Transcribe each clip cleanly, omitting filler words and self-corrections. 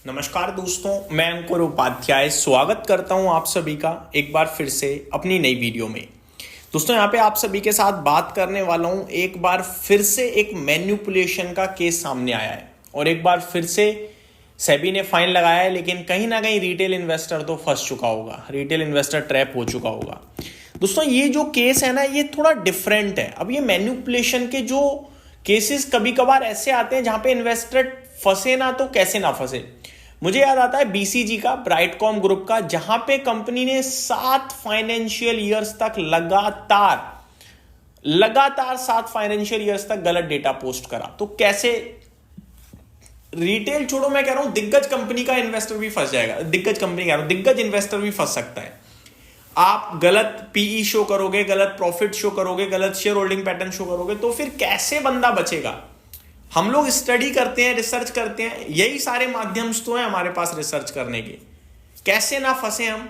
नमस्कार दोस्तों, मैं अंकुर उपाध्याय स्वागत करता हूं आप सभी का एक बार फिर से अपनी नई वीडियो में। दोस्तों यहाँ पे आप सभी के साथ बात करने वाला हूं। एक बार फिर से एक मैन्युपुलेशन का केस सामने आया है और एक बार फिर से सेबी ने फाइन लगाया है, लेकिन कहीं ना कहीं रिटेल इन्वेस्टर तो फंस चुका होगा, रिटेल इन्वेस्टर ट्रैप हो चुका होगा। दोस्तों ये जो केस है ना, ये थोड़ा डिफरेंट है। अब ये मैन्युपुलेशन के जो केसेस कभी कभार ऐसे आते हैं जहां पे इन्वेस्टर फंसे ना तो कैसे ना फंसे। मुझे याद आता है बीसीजी का, ब्राइटकॉम ग्रुप का, जहां पे कंपनी ने 7 फाइनेंशियल ईयर्स तक लगातार 7 फाइनेंशियल ईयर्स तक गलत डेटा पोस्ट करा। तो कैसे, रिटेल छोड़ो, मैं कह रहा हूं दिग्गज कंपनी का इन्वेस्टर भी फंस जाएगा। दिग्गज कंपनी कह रहा हूं, दिग्गज इन्वेस्टर भी फंस सकता है। आप गलत पीई शो करोगे, गलत प्रॉफिट शो करोगे, गलत शेयर होल्डिंग पैटर्न शो करोगे, तो फिर कैसे बंदा बचेगा। हम लोग स्टडी करते हैं, रिसर्च करते हैं, यही सारे माध्यम तो हैं हमारे पास रिसर्च करने के। कैसे ना फंसे हम।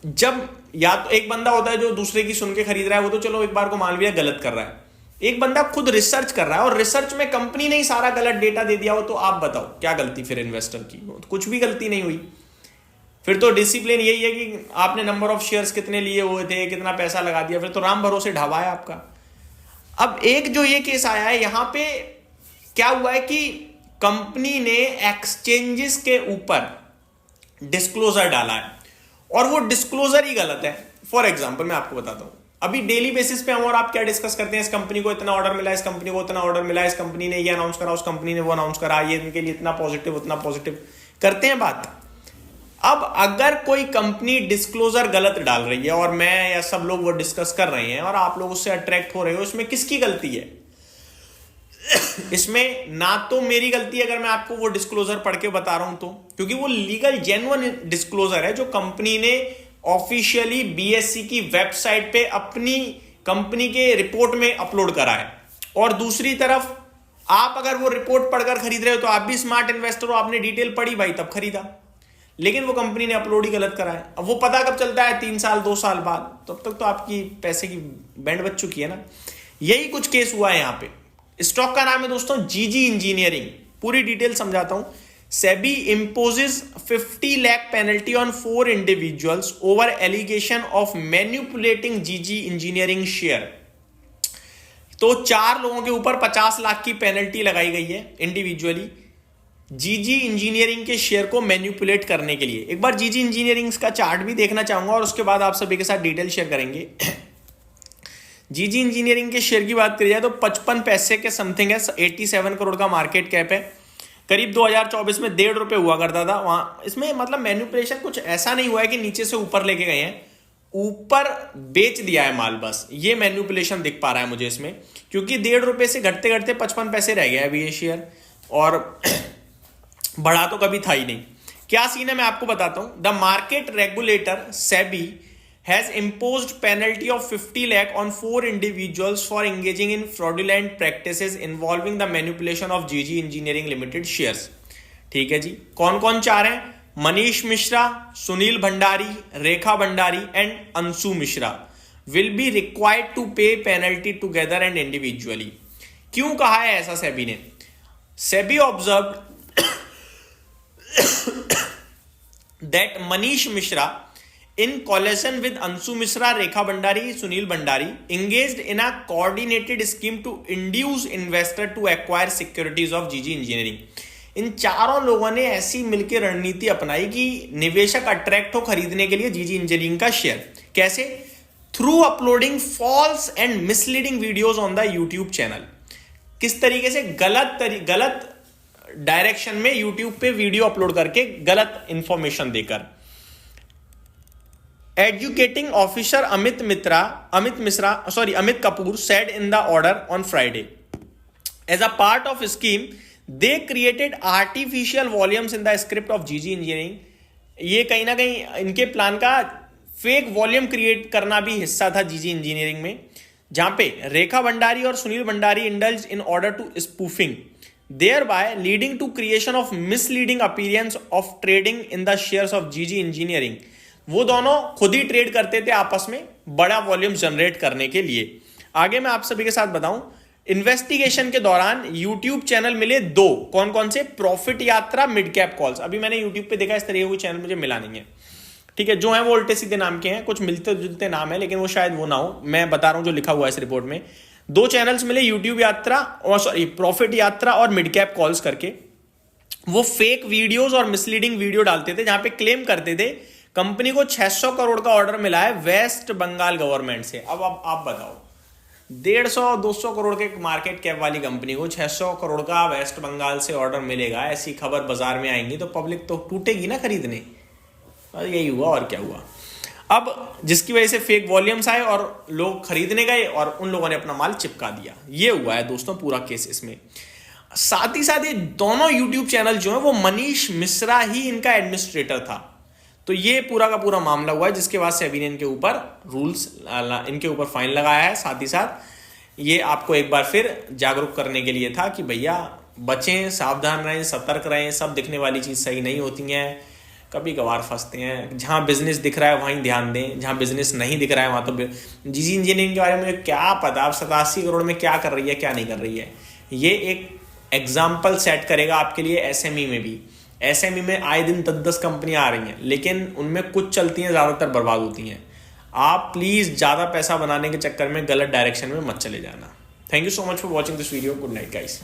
जब या तो एक बंदा होता है जो दूसरे की सुन के खरीद रहा है, वो तो चलो एक बार को मान लिया गलत कर रहा है। एक बंदा खुद रिसर्च कर रहा है और रिसर्च में कंपनी ने ही सारा गलत डेटा दे दिया हो, तो आप बताओ क्या गलती फिर इन्वेस्टर की। तो कुछ भी गलती नहीं हुई। फिर तो डिसिप्लिन यही है कि आपने नंबर ऑफ शेयर्स कितने लिए हुए थे, कितना पैसा लगा दिया, फिर तो राम भरोसे ढाबा है आपका। अब एक जो ये केस आया है, यहां पे क्या हुआ है कि कंपनी ने एक्सचेंजेस के ऊपर डिस्क्लोजर डाला है और वो डिस्क्लोजर ही गलत है। फॉर एग्जांपल मैं आपको बताता हूं, अभी डेली बेसिस पे हम और आप क्या डिस्कस करते हैं, इस कंपनी को इतना ऑर्डर मिला, इस कंपनी को उतना ऑर्डर मिला, इस कंपनी ने ये अनाउंस करा, उस कंपनी ने वो अनाउंस करा, ये इनके लिए इतना पॉजिटिव उतना पॉजिटिव करते हैं बात। अब अगर कोई कंपनी डिस्क्लोजर गलत डाल रही है और मैं या सब लोग वो डिस्कस कर रहे हैं और आप लोग उससे अट्रैक्ट हो रहे हो, इसमें किसकी गलती है? इसमें ना तो मेरी गलती है अगर मैं आपको वो डिस्क्लोजर पढ़ के बता रहा हूं तो, क्योंकि वो लीगल जेन्युइन डिस्क्लोजर है जो कंपनी ने ऑफिशियली बीएसई की वेबसाइट पे अपनी कंपनी के रिपोर्ट में अपलोड करा है। और दूसरी तरफ आप अगर वो रिपोर्ट पढ़कर खरीद रहे हो तो आप भी स्मार्ट इन्वेस्टर हो, आपने डिटेल पढ़ी भाई तब खरीदा, लेकिन वो कंपनी ने अपलोड ही गलत करा है। अब वो पता कब चलता है? 3 साल 2 साल बाद, तब तक तो आपकी पैसे की बैंड बच चुकी है ना। यही कुछ केस हुआ है यहाँ पे। स्टॉक का नाम है दोस्तों जीजी इंजीनियरिंग। पूरी डिटेल समझाता हूं। SEBI imposes 50 lakh penalty on 4 individuals over allegation of manipulating GG engineering share. तो 4 लोगों के ऊपर 50 लाख की पेनल्टी लगाई गई है इंडिविजुअली जीजी इंजीनियरिंग के शेयर को मैन्युपुलेट करने के लिए। एक बार जीजी इंजीनियरिंग का चार्ट भी देखना चाहूंगा और उसके बाद आप सभी के साथ डिटेल शेयर करेंगे। जीजी इंजीनियरिंग के शेयर की बात करी जाए तो 55 पैसे के समथिंग है, 87 करोड़ का मार्केट कैप है। करीब 2024 में ₹1.5 हुआ करता था वहां। इसमें मतलब मैन्युपुलेशन कुछ ऐसा नहीं हुआ है कि नीचे से ऊपर लेके गए हैं, ऊपर बेच दिया है माल, बस ये मैन्युपुलेशन दिख पा रहा है मुझे इसमें, क्योंकि ₹1.5 से घटते घटते 55 पैसे रह गया अभी ये शेयर, और बढ़ा तो कभी था ही नहीं। क्या सीन है मैं आपको बताता हूं। The market regulator SEBI has imposed penalty of 50 lakh on 4 individuals for engaging in fraudulent practices involving the manipulation of GG Engineering Limited shares। ठीक है जी, कौन कौन 4 हैं? Manish Mishra, Sunil Bhandari, Rekha Bhandari and Anshu Mishra will be required to pay penalty together and individually। क्यों कहा है ऐसा सेबी ने? SEBI observed that Manish Mishra in coalition with Anshu Mishra, Rekha Bhandari, Sunil Bhandari engaged in a coordinated scheme to induce investor to acquire securities of GG Engineering। इन चारों लोगों ने ऐसी मिलकर रणनीति अपनाई कि निवेशक अट्रैक्ट हो खरीदने के लिए जीजी इंजीनियरिंग का शेयर। कैसे? Through uploading false and misleading videos on the YouTube channel. किस तरीके से? गलत डायरेक्शन में यूट्यूब पे वीडियो अपलोड करके गलत इंफॉर्मेशन देकर। Educating officer Amit Kapoor said in the order on Friday, as a part of scheme, they created artificial volumes in the script of GG Engineering। ये कहीं ना कहीं इनके प्लान का फेक वॉल्यूम क्रिएट करना भी हिस्सा था जीजी इंजीनियरिंग में, जहां पे रेखा भंडारी और Sunil Bhandari indulge in order to spoofing, thereby leading to creation of misleading appearance of trading in the shares of GG Engineering। वो दोनों खुद ही ट्रेड करते थे आपस में बड़ा वॉल्यूम जनरेट करने के लिए। आगे मैं आप सभी के साथ बताऊं, इन्वेस्टिगेशन के दौरान यूट्यूब चैनल मिले 2, कौन कौन से? प्रॉफिट यात्रा, मिड कैप कॉल्स। अभी मैंने यूट्यूब पे देखा, इस तरीके कोई चैनल मुझे मिला नहीं है, ठीक है। जो है वो उल्टे सीधे नाम के हैं, कुछ मिलते जुलते नाम है, लेकिन वो शायद वो ना हो। मैं बता रहा हूं जो लिखा हुआ है इस रिपोर्ट में। 2 चैनल्स मिले, यूट्यूब यात्रा और सॉरी प्रॉफिट यात्रा और मिड कैप कॉल्स करके। वो फेक वीडियोस और मिसलीडिंग वीडियो डालते थे, जहां पे क्लेम करते थे कंपनी को 600 करोड़ का ऑर्डर मिला है वेस्ट बंगाल गवर्नमेंट से। अब आप बताओ, 150-200 करोड़ के मार्केट कैप वाली कंपनी को 600 करोड़ का वेस्ट बंगाल से ऑर्डर मिलेगा, ऐसी खबर बाजार में आएंगी तो पब्लिक तो टूटेगी ना खरीदने। यही हुआ और क्या हुआ। अब जिसकी वजह से फेक वॉल्यूम्स आए और लोग खरीदने गए और उन लोगों ने अपना माल चिपका दिया। ये हुआ है दोस्तों पूरा केस इसमें। साथ ही साथ ये दोनों यूट्यूब चैनल जो है वो मनीष मिश्रा ही इनका एडमिनिस्ट्रेटर था। तो ये पूरा का पूरा मामला हुआ है, जिसके बाद सेबी ने इनके ऊपर रूल्स, इनके ऊपर फाइन लगाया है। साथ ही साथ ये आपको एक बार फिर जागरूक करने के लिए था कि भैया बचें, सावधान रहें, सतर्क रहें। सब दिखने वाली चीज सही नहीं होती हैं, कभी कभार फंसते हैं। जहां बिजनेस दिख रहा है वहीं ध्यान दें, जहां बिजनेस नहीं दिख रहा है वहां तो जीजी इंजीनियरिंग के बारे में क्या पता, आप 87 करोड़ में क्या कर रही है क्या नहीं कर रही है। ये एक एग्जाम्पल सेट करेगा आपके लिए एसएमई में भी। एसएमई में आए दिन 10-10 कंपनियां आ रही हैं, लेकिन उनमें कुछ चलती हैं, ज्यादातर बर्बाद होती हैं। आप प्लीज ज्यादा पैसा बनाने के चक्कर में गलत डायरेक्शन में मत चले जाना। Thank you so much for watching this video. Good night guys.